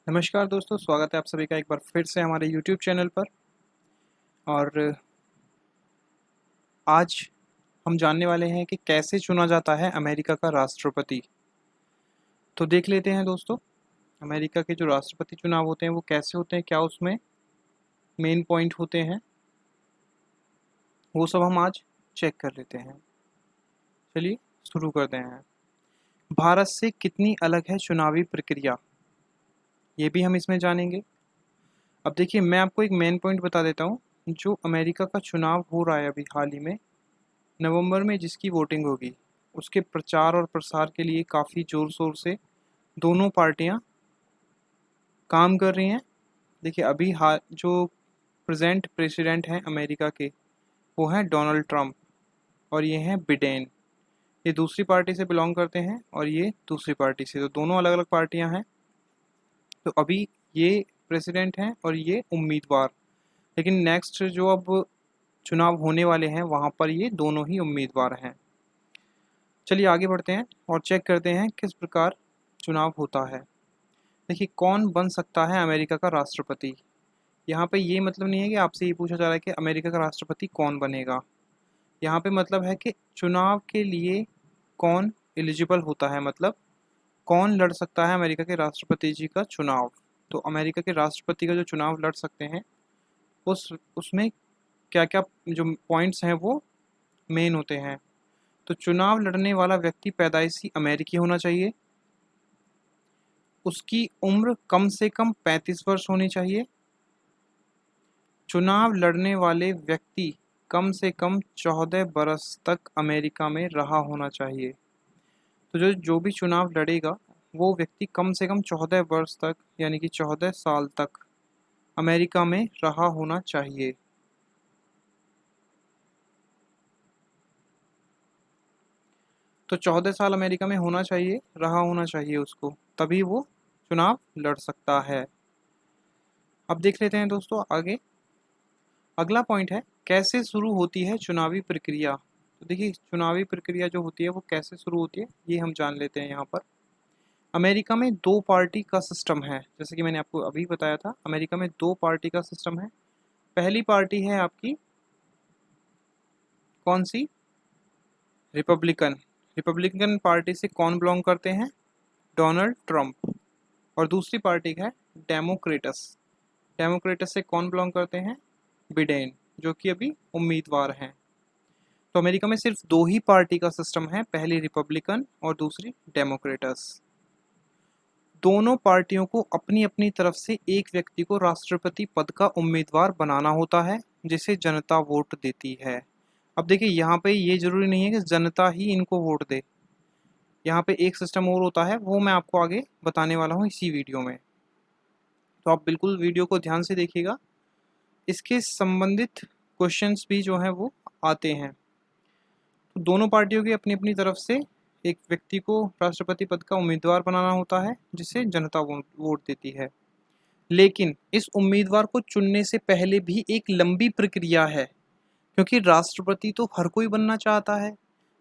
नमस्कार दोस्तों, स्वागत है आप सभी का एक बार फिर से हमारे YouTube चैनल पर। और आज हम जानने वाले हैं कि कैसे चुना जाता है अमेरिका का राष्ट्रपति। तो देख लेते हैं दोस्तों, अमेरिका के जो राष्ट्रपति चुनाव होते हैं वो कैसे होते हैं, क्या उसमें मेन पॉइंट होते हैं, वो सब हम आज चेक कर लेते हैं। चलिए शुरू करते हैं। भारत से कितनी अलग है चुनावी प्रक्रिया, ये भी हम इसमें जानेंगे। अब देखिए, मैं आपको एक मेन पॉइंट बता देता हूँ। जो अमेरिका का चुनाव हो रहा है अभी हाल ही में, नवंबर में जिसकी वोटिंग होगी, उसके प्रचार और प्रसार के लिए काफ़ी ज़ोर शोर से दोनों पार्टियां काम कर रही हैं। देखिए, अभी हाल जो प्रेजेंट प्रेसिडेंट हैं अमेरिका के, वो हैं डोनाल्ड ट्रंप, और ये हैं बिडेन। ये दूसरी पार्टी से बिलोंग करते हैं और ये दूसरी पार्टी से, तो दोनों अलग अलग पार्टियां हैं। तो अभी ये प्रेसिडेंट हैं और ये उम्मीदवार, लेकिन नेक्स्ट जो अब चुनाव होने वाले हैं वहाँ पर ये दोनों ही उम्मीदवार हैं। चलिए आगे बढ़ते हैं और चेक करते हैं किस प्रकार चुनाव होता है। देखिए, कौन बन सकता है अमेरिका का राष्ट्रपति। यहाँ पे ये मतलब नहीं है कि आपसे ये पूछा जा रहा है कि अमेरिका का राष्ट्रपति कौन बनेगा। यहाँ पे मतलब है कि चुनाव के लिए कौन एलिजिबल होता है, मतलब कौन लड़ सकता है अमेरिका के राष्ट्रपति जी का चुनाव। तो अमेरिका के राष्ट्रपति का जो चुनाव लड़ सकते हैं, उसमें क्या क्या जो पॉइंट्स हैं वो मेन होते हैं। तो चुनाव लड़ने वाला व्यक्ति पैदाइशी अमेरिकी होना चाहिए, उसकी उम्र कम से कम 35 वर्ष होनी चाहिए, चुनाव लड़ने वाले व्यक्ति कम से कम 14 बरस तक अमेरिका में रहा होना चाहिए। तो जो जो भी चुनाव लड़ेगा वो व्यक्ति कम से कम 14 वर्ष तक, यानी कि 14 साल तक अमेरिका में रहा होना चाहिए। तो 14 साल अमेरिका में होना चाहिए, रहा होना चाहिए उसको, तभी वो चुनाव लड़ सकता है। अब देख लेते हैं दोस्तों आगे। अगला पॉइंट है, कैसे शुरू होती है चुनावी प्रक्रिया। तो देखिए, चुनावी प्रक्रिया जो होती है वो कैसे शुरू होती है ये हम जान लेते हैं यहाँ पर। अमेरिका में दो पार्टी का सिस्टम है, जैसे कि मैंने आपको अभी बताया था, अमेरिका में दो पार्टी का सिस्टम है। पहली पार्टी है आपकी कौन सी, रिपब्लिकन। रिपब्लिकन पार्टी से कौन बिलोंग करते हैं, डोनाल्ड ट्रंप। और दूसरी पार्टी है डेमोक्रेटस। डेमोक्रेटस से कौन बिलोंग करते हैं, बिडेन, जो कि अभी उम्मीदवार हैं। तो अमेरिका में सिर्फ दो ही पार्टी का सिस्टम है, पहली रिपब्लिकन और दूसरी डेमोक्रेटस। दोनों पार्टियों को अपनी अपनी तरफ से एक व्यक्ति को राष्ट्रपति पद का उम्मीदवार बनाना होता है, जिसे जनता वोट देती है। अब देखिए, यहाँ पे ये जरूरी नहीं है कि जनता ही इनको वोट दे। यहाँ पे एक सिस्टम और होता है, वो मैं आपको आगे बताने वाला हूँ इसी वीडियो में। तो आप बिल्कुल वीडियो को ध्यान से देखिएगा, इसके संबंधित क्वेश्चंस भी जो हैं वो आते हैं। तो दोनों पार्टियों की अपनी अपनी तरफ से एक व्यक्ति को राष्ट्रपति पद का उम्मीदवार बनाना होता है, जिसे जनता वोट देती है। लेकिन इस उम्मीदवार को चुनने से पहले भी एक लंबी प्रक्रिया है, क्योंकि राष्ट्रपति तो हर कोई बनना चाहता है,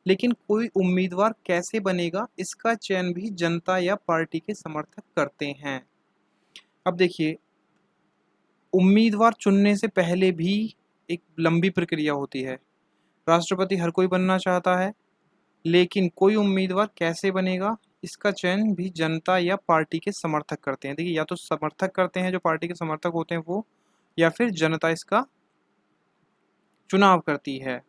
लेकिन कोई उम्मीदवार कैसे बनेगा इसका चयन भी जनता या पार्टी के समर्थक करते हैं। अब देखिए, उम्मीदवार चुनने से पहले भी एक लंबी प्रक्रिया होती है। राष्ट्रपति हर कोई बनना चाहता है, लेकिन कोई उम्मीदवार कैसे बनेगा इसका चयन भी जनता या पार्टी के समर्थक करते हैं। देखिए, या तो समर्थक करते हैं, जो पार्टी के समर्थक होते हैं वो, या फिर जनता इसका चुनाव करती है।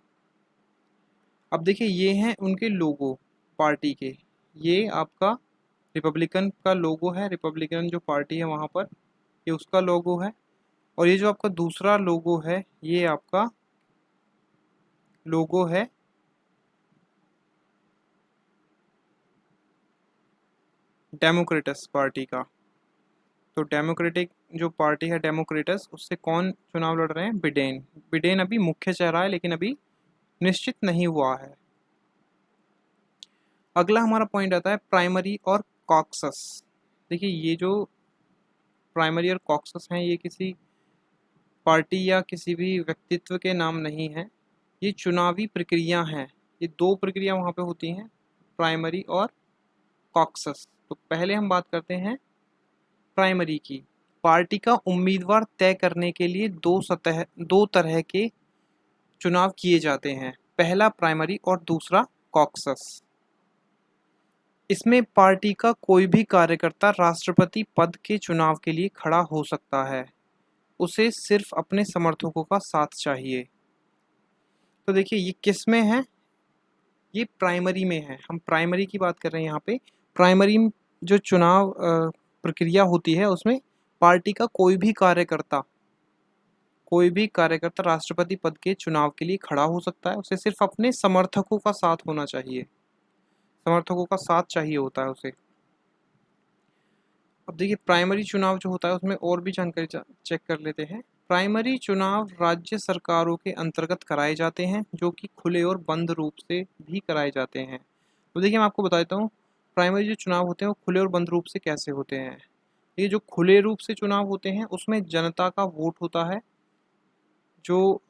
अब देखिए, ये हैं उनके लोगो पार्टी के। ये आपका रिपब्लिकन का लोगो है, रिपब्लिकन जो पार्टी है वहाँ पर, ये उसका लोगो है। और ये जो आपका दूसरा लोगो है, ये आपका लोगो है डेमोक्रेटस पार्टी का। तो डेमोक्रेटिक जो पार्टी है डेमोक्रेटस, उससे कौन चुनाव लड़ रहे हैं, बिडेन। बिडेन अभी मुख्य चेहरा है, लेकिन अभी निश्चित नहीं हुआ है। अगला हमारा पॉइंट आता है प्राइमरी और कॉकसस। देखिए, ये जो प्राइमरी और कॉकसस हैं, ये किसी पार्टी या किसी भी व्यक्तित्व के नाम नहीं हैं, ये चुनावी प्रक्रिया हैं। ये दो प्रक्रिया वहाँ पे होती हैं, प्राइमरी और कॉकसस। तो पहले हम बात करते हैं प्राइमरी की, पार्टी का उम्मीदवार तय करने के लिए दो तरह के चुनाव किए जाते हैं, पहला प्राइमरी और दूसरा कॉकसस। इसमें पार्टी का कोई भी कार्यकर्ता राष्ट्रपति पद के चुनाव के लिए खड़ा हो सकता है, उसे सिर्फ अपने समर्थकों का साथ चाहिए। तो देखिए ये किस में है, ये प्राइमरी में है, हम प्राइमरी की बात कर रहे हैं यहाँ पे। प्राइमरी जो चुनाव प्रक्रिया होती है उसमें पार्टी का कोई भी कार्यकर्ता राष्ट्रपति पद के चुनाव के लिए खड़ा हो सकता है, उसे सिर्फ अपने समर्थकों का साथ होना चाहिए, समर्थकों का साथ चाहिए होता है उसे। अब देखिए प्राइमरी चुनाव जो होता है उसमें और भी जानकारी चेक कर लेते हैं। प्राइमरी चुनाव राज्य सरकारों के अंतर्गत कराए जाते हैं, जो कि खुले और बंद रूप से भी कराए जाते हैं। तो देखिए मैं आपको बताता हूँ प्राइमरी जो चुनाव होते हैं वो खुले और बंद रूप से कैसे होते हैं। ये जो खुले रूप से चुनाव होते हैं उसमें जनता का वोट होता है, जो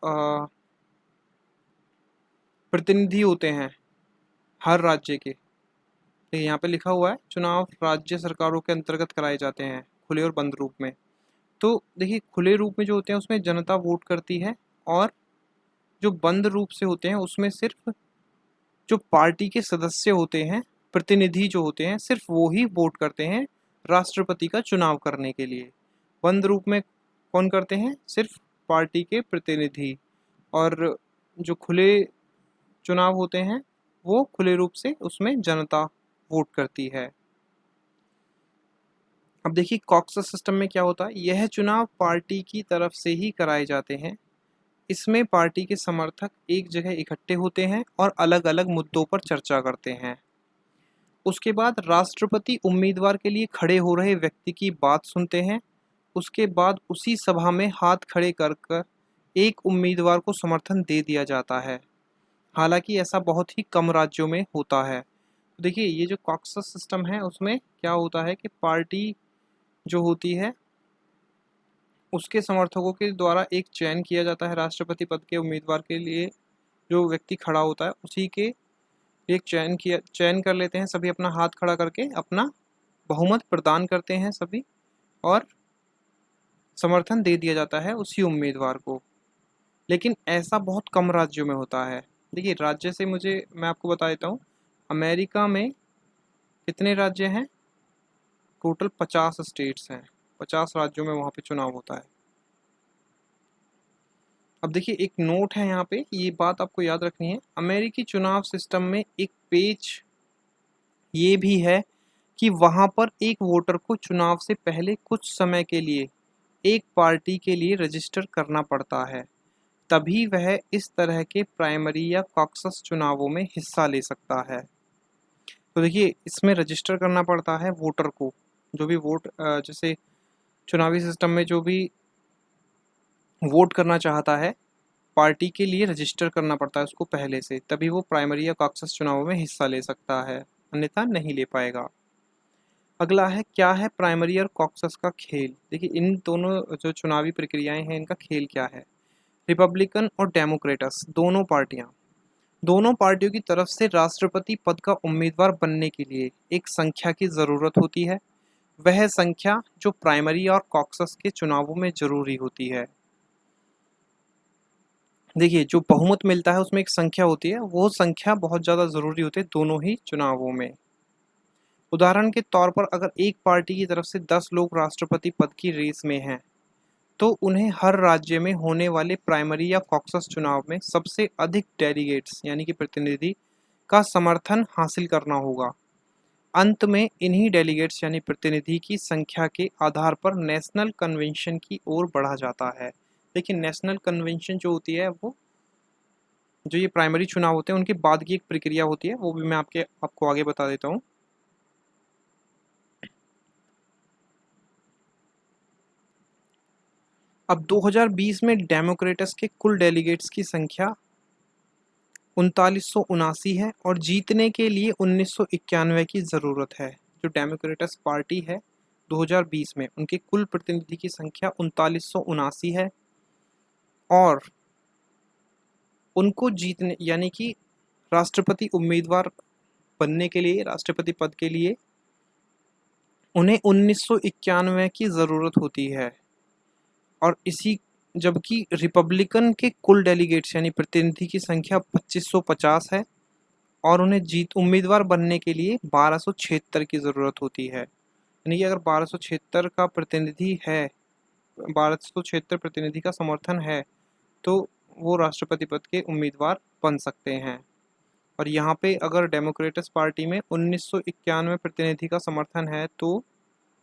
प्रतिनिधि होते हैं हर राज्य के। यहाँ पे लिखा हुआ है चुनाव राज्य सरकारों के अंतर्गत कराए जाते हैं खुले और बंद रूप में। तो देखिए खुले रूप में जो होते हैं उसमें जनता वोट करती है, और जो बंद रूप से होते हैं उसमें सिर्फ जो पार्टी के सदस्य होते हैं, प्रतिनिधि जो होते हैं, सिर्फ वो ही वोट करते हैं राष्ट्रपति का चुनाव करने के लिए। बंद रूप में कौन करते हैं, सिर्फ पार्टी के प्रतिनिधि। और जो खुले चुनाव होते हैं वो खुले रूप से उसमें जनता वोट करती है। अब देखिए कॉकसस सिस्टम में क्या होता है, यह चुनाव पार्टी की तरफ से ही कराए जाते हैं। इसमें पार्टी के समर्थक एक जगह इकट्ठे होते हैं और अलग अलग मुद्दों पर चर्चा करते हैं। उसके बाद राष्ट्रपति उम्मीदवार के लिए खड़े हो रहे व्यक्ति की बात सुनते हैं। उसके बाद उसी सभा में हाथ खड़े कर कर एक उम्मीदवार को समर्थन दे दिया जाता है। हालांकि ऐसा बहुत ही कम राज्यों में होता है। देखिए ये जो कॉकसस सिस्टम है उसमें क्या होता है कि पार्टी जो होती है उसके समर्थकों के द्वारा एक चयन किया जाता है राष्ट्रपति पद के उम्मीदवार के लिए। जो व्यक्ति खड़ा होता है उसी के एक चयन कर लेते हैं सभी, अपना हाथ खड़ा करके अपना बहुमत प्रदान करते हैं सभी, और समर्थन दे दिया जाता है उसी उम्मीदवार को। लेकिन ऐसा बहुत कम राज्यों में होता है। देखिए राज्य से मैं आपको बता देता हूँ, अमेरिका में कितने राज्य हैं, टोटल 50 स्टेट्स हैं, 50 राज्यों में वहाँ पे चुनाव होता है। अब देखिए एक नोट है यहाँ पे, ये बात आपको याद रखनी है, अमेरिकी चुनाव सिस्टम में एक पेच ये भी है कि वहाँ पर एक वोटर को चुनाव से पहले कुछ समय के लिए एक पार्टी के लिए रजिस्टर करना पड़ता है, तभी वह इस तरह के प्राइमरी या कॉकसस चुनावों में हिस्सा ले सकता है। तो देखिए इसमें रजिस्टर करना पड़ता है वोटर को, जो भी वोट जैसे चुनावी सिस्टम में जो भी वोट करना चाहता है पार्टी के लिए रजिस्टर करना पड़ता है उसको पहले से, तभी वो प्राइमरी या कॉकसस चुनावों में हिस्सा ले सकता है, अन्यथा नहीं ले पाएगा। अगला है क्या है प्राइमरी और कॉकसस का खेल। देखिए इन दोनों जो चुनावी प्रक्रियाएं हैं इनका खेल क्या है। रिपब्लिकन और डेमोक्रेटस दोनों पार्टियों की तरफ से राष्ट्रपति पद का उम्मीदवार बनने के लिए एक संख्या की ज़रूरत होती है, वह संख्या जो प्राइमरी और कॉकसस के चुनावों में जरूरी होती है। देखिए जो बहुमत मिलता है उसमें एक संख्या होती है, वो संख्या बहुत ज़्यादा ज़रूरी होती है दोनों ही चुनावों में। उदाहरण के तौर पर अगर एक पार्टी की तरफ से 10 लोग राष्ट्रपति पद की रेस में हैं, तो उन्हें हर राज्य में होने वाले प्राइमरी या कॉकसस चुनाव में सबसे अधिक डेलीगेट्स यानी कि प्रतिनिधि का समर्थन हासिल करना होगा। अंत में इन्हीं डेलीगेट्स यानी प्रतिनिधि की संख्या के आधार पर नेशनल कन्वेंशन की ओर बढ़ा जाता है। लेकिन नेशनल कन्वेंशन जो होती है वो जो ये प्राइमरी चुनाव होते हैं उनके बाद की एक प्रक्रिया होती है, वो भी मैं आपको आगे बता देता हूँ। अब 2020 में डेमोक्रेटस के कुल डेलीगेट्स की संख्या 3979 है और जीतने के लिए 1991 की ज़रूरत है। जो डेमोक्रेटस पार्टी है 2020 में उनके कुल प्रतिनिधि की संख्या 3979 है, और उनको जीतने यानी कि राष्ट्रपति उम्मीदवार बनने के लिए, राष्ट्रपति पद के लिए उन्हें 1991 की ज़रूरत होती है। और इसी जबकि रिपब्लिकन के कुल डेलीगेट्स यानी प्रतिनिधि की संख्या 2550 है और उन्हें उम्मीदवार बनने के लिए 1276 की ज़रूरत होती है। यानी कि अगर 1276 का प्रतिनिधि है, 1276 प्रतिनिधि का समर्थन है, तो वो राष्ट्रपति पद के उम्मीदवार बन सकते हैं। और यहाँ पे अगर डेमोक्रेटस पार्टी में 1991 प्रतिनिधि का समर्थन है तो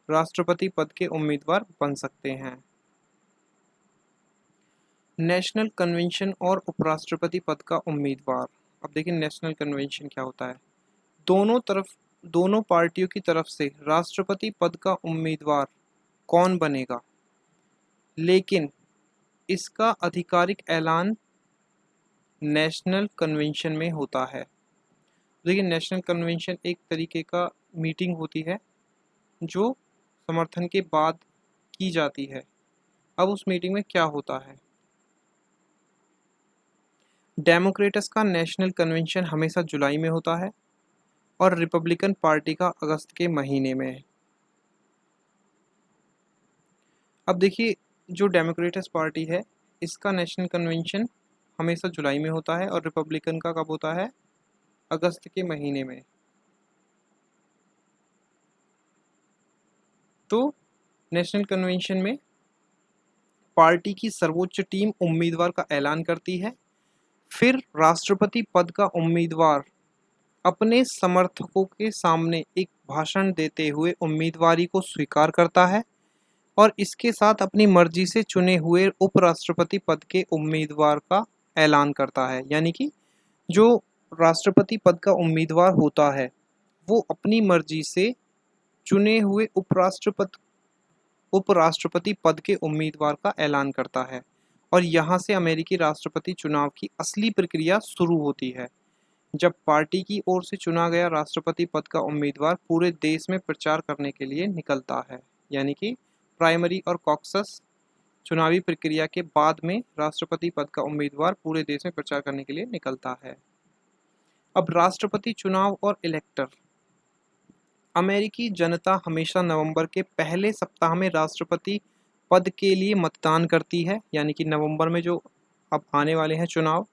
राष्ट्रपति पद के उम्मीदवार बन सकते हैं। नेशनल कन्वेंशन और उपराष्ट्रपति पद का उम्मीदवार। अब देखिए नेशनल कन्वेंशन क्या होता है। दोनों पार्टियों की तरफ से राष्ट्रपति पद का उम्मीदवार कौन बनेगा, लेकिन इसका आधिकारिक ऐलान नेशनल कन्वेंशन में होता है। देखिए नेशनल कन्वेंशन एक तरीके का मीटिंग होती है जो समर्थन के बाद की जाती है। अब उस मीटिंग में क्या होता है, डेमोक्रेटस का नेशनल कन्वेंशन हमेशा जुलाई में होता है और रिपब्लिकन पार्टी का अगस्त के महीने में। अब देखिए जो डेमोक्रेटस पार्टी है इसका नेशनल कन्वेंशन हमेशा जुलाई में होता है और रिपब्लिकन का कब होता है, अगस्त के महीने में। तो नेशनल कन्वेंशन में पार्टी की सर्वोच्च टीम उम्मीदवार का ऐलान करती है, फिर राष्ट्रपति पद का उम्मीदवार अपने समर्थकों के सामने एक भाषण देते हुए उम्मीदवारी को स्वीकार करता है और इसके साथ अपनी मर्जी से चुने हुए उपराष्ट्रपति पद के उम्मीदवार का ऐलान करता है। यानी कि जो राष्ट्रपति पद का उम्मीदवार होता है वो अपनी मर्जी से चुने हुए उपराष्ट्रपति पद के उम्मीदवार का ऐलान करता है और यहाँ से अमेरिकी राष्ट्रपति चुनाव की असली प्रक्रिया शुरू होती है, जब पार्टी की ओर से चुना गया राष्ट्रपति पद का उम्मीदवार पूरे देश में प्रचार करने के लिए निकलता है। यानी कि प्राइमरी और कॉकस चुनावी प्रक्रिया के बाद में राष्ट्रपति पद का उम्मीदवार पूरे देश में प्रचार करने के लिए निकलता है। अब राष्ट्रपति चुनाव और इलेक्टर। अमेरिकी जनता हमेशा नवंबर के पहले सप्ताह में राष्ट्रपति पद के लिए मतदान करती है, यानी कि नवंबर में जो अब आने वाले हैं चुनाव।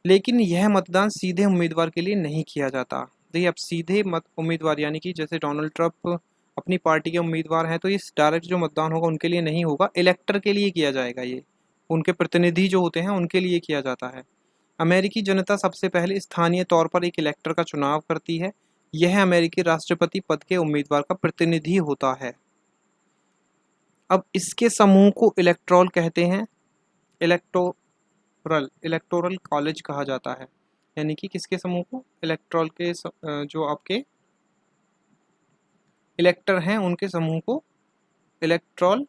लेकिन यह मतदान सीधे उम्मीदवार के लिए नहीं किया जाता। देखिए अब सीधे उम्मीदवार यानी कि जैसे डोनाल्ड ट्रंप अपनी पार्टी के उम्मीदवार हैं तो ये डायरेक्ट जो मतदान होगा उनके लिए नहीं होगा, इलेक्टर के लिए किया जाएगा। ये उनके प्रतिनिधि जो होते हैं उनके लिए किया जाता है। अमेरिकी जनता सबसे पहले स्थानीय तौर पर एक इलेक्टर का चुनाव करती है। यह अमेरिकी राष्ट्रपति पद के उम्मीदवार का प्रतिनिधि होता है। अब इसके समूह को इलेक्टोरल कहते हैं। इलेक्टोरल कॉलेज कहा जाता है। यानी कि किसके समूह को, इलेक्टोरल के जो आपके इलेक्टर हैं उनके समूह को इलेक्टोरल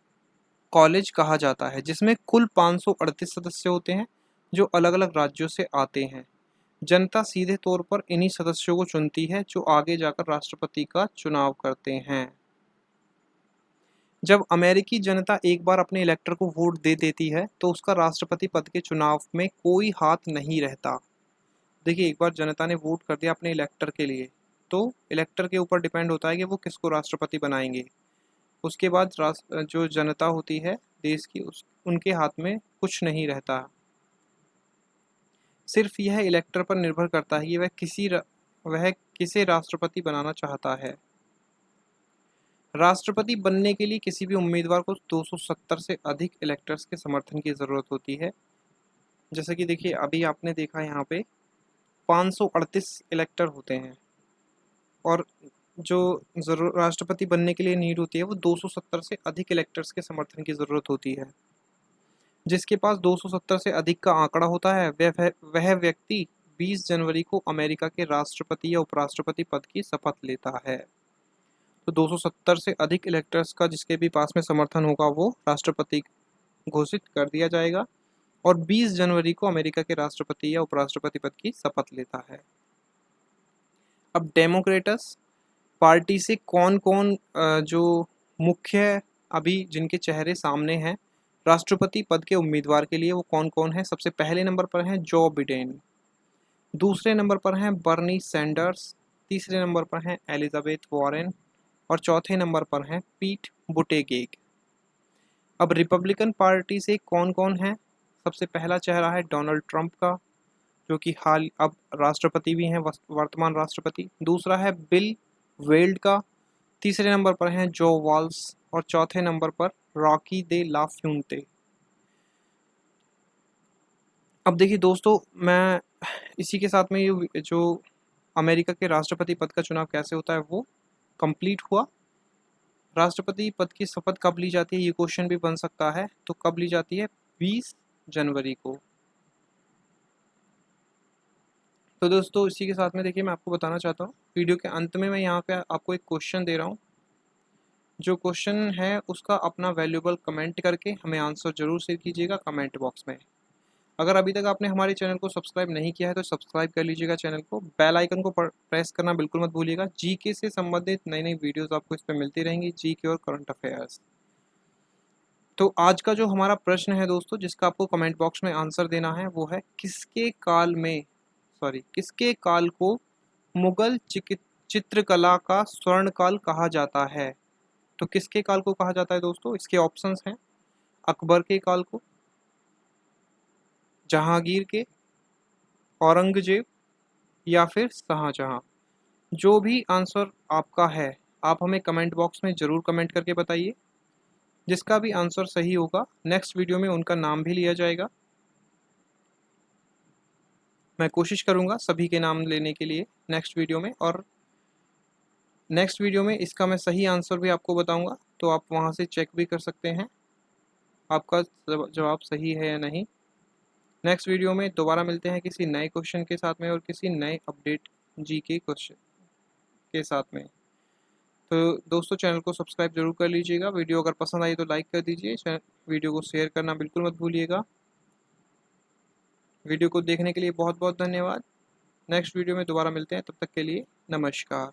कॉलेज कहा जाता है, जिसमें कुल 538 सदस्य होते हैं जो अलग अलग राज्यों से आते हैं। जनता सीधे तौर पर इन्हीं सदस्यों को चुनती है जो आगे जाकर राष्ट्रपति का चुनाव करते हैं। जब अमेरिकी जनता एक बार अपने इलेक्टर को वोट दे देती है तो उसका राष्ट्रपति पद के चुनाव में कोई हाथ नहीं रहता। देखिए एक बार जनता ने वोट कर दिया अपने इलेक्टर के लिए तो इलेक्टर के ऊपर डिपेंड होता है कि वो किसको राष्ट्रपति बनाएंगे। उसके बाद जो जनता होती है देश की उनके हाथ में कुछ नहीं रहता। सिर्फ यह इलेक्टर पर निर्भर करता है कि वह किसे राष्ट्रपति बनाना चाहता है। राष्ट्रपति बनने के लिए किसी भी उम्मीदवार को 270 से अधिक इलेक्टर्स के समर्थन की ज़रूरत होती है। जैसे कि देखिए अभी आपने देखा यहाँ पे 538 इलेक्टर होते हैं और जो राष्ट्रपति बनने के लिए नीड होती है वो 270 से अधिक इलेक्टर्स के समर्थन की ज़रूरत होती है। जिसके पास 270 से अधिक का आंकड़ा होता है वह व्यक्ति 20 जनवरी को अमेरिका के राष्ट्रपति या उपराष्ट्रपति पद की शपथ लेता है। तो 270 से अधिक इलेक्टर्स का जिसके भी पास में समर्थन होगा वो राष्ट्रपति घोषित कर दिया जाएगा और 20 जनवरी को अमेरिका के राष्ट्रपति या उपराष्ट्रपति पद की शपथ लेता है। अब डेमोक्रेटस पार्टी से कौन कौन जो मुख्य अभी जिनके चेहरे सामने हैं राष्ट्रपति पद के उम्मीदवार के लिए वो कौन कौन है। सबसे पहले नंबर पर हैं जो बिडेन, दूसरे नंबर पर हैं बर्नी सैंडर्स, तीसरे नंबर पर हैं एलिजाबेथ वॉरेन और चौथे नंबर पर हैं पीट बुटेगेग। अब रिपब्लिकन पार्टी से कौन कौन है? सबसे पहला चेहरा है डोनाल्ड ट्रंप का, जो कि हाल अब राष्ट्रपति भी हैं, वर्तमान राष्ट्रपति। दूसरा है बिल वेल्ड का। तीसरे नंबर पर हैं जो वाल्स और चौथे नंबर पर रॉकी दे ला फ्यूंटे। अब देखिए दोस्तों, मैं इसी के साथ में ये जो अमेरिका के राष्ट्रपति पद का चुनाव कैसे होता है वो कंप्लीट हुआ। राष्ट्रपति पद की शपथ कब ली जाती है, ये क्वेश्चन भी बन सकता है। तो कब ली जाती है? 20 जनवरी को। तो दोस्तों इसी के साथ में देखिए मैं आपको बताना चाहता हूँ, वीडियो के अंत में मैं यहाँ पे आपको एक क्वेश्चन दे रहा हूँ। जो क्वेश्चन है उसका अपना वैल्यूएबल कमेंट करके हमें आंसर जरूर शेयर कीजिएगा कमेंट बॉक्स में। अगर अभी तक आपने हमारे चैनल को सब्सक्राइब नहीं किया है तो सब्सक्राइब कर लीजिएगा चैनल को। बेल आइकन को प्रेस करना बिल्कुल मत भूलिएगा। जीके से संबंधित नई नई वीडियोस आपको इस पर मिलती रहेंगी, जीके और करंट अफेयर्स। तो आज का जो हमारा प्रश्न है दोस्तों, जिसका आपको कमेंट बॉक्स में आंसर देना है, वो है किसके काल को मुगल चित्रकला का स्वर्ण काल कहा जाता है? तो किसके काल को कहा जाता है दोस्तों? इसके ऑप्शंस हैं अकबर के काल को, जहांगीर के, औरंगजेब या फिर शाहजहां। जो भी आंसर आपका है आप हमें कमेंट बॉक्स में ज़रूर कमेंट करके बताइए। जिसका भी आंसर सही होगा नेक्स्ट वीडियो में उनका नाम भी लिया जाएगा। मैं कोशिश करूंगा सभी के नाम लेने के लिए नेक्स्ट वीडियो में, और नेक्स्ट वीडियो में इसका मैं सही आंसर भी आपको बताऊंगा, तो आप वहां से चेक भी कर सकते हैं आपका जवाब सही है या नहीं। नेक्स्ट वीडियो में दोबारा मिलते हैं किसी नए क्वेश्चन के साथ में और किसी नए अपडेट जीके क्वेश्चन के साथ में। तो दोस्तों चैनल को सब्सक्राइब जरूर कर लीजिएगा। वीडियो अगर पसंद आई तो लाइक कर दीजिए, वीडियो को शेयर करना बिल्कुल मत भूलिएगा। वीडियो को देखने के लिए बहुत बहुत धन्यवाद। नेक्स्ट वीडियो में दोबारा मिलते हैं, तब तक के लिए नमस्कार।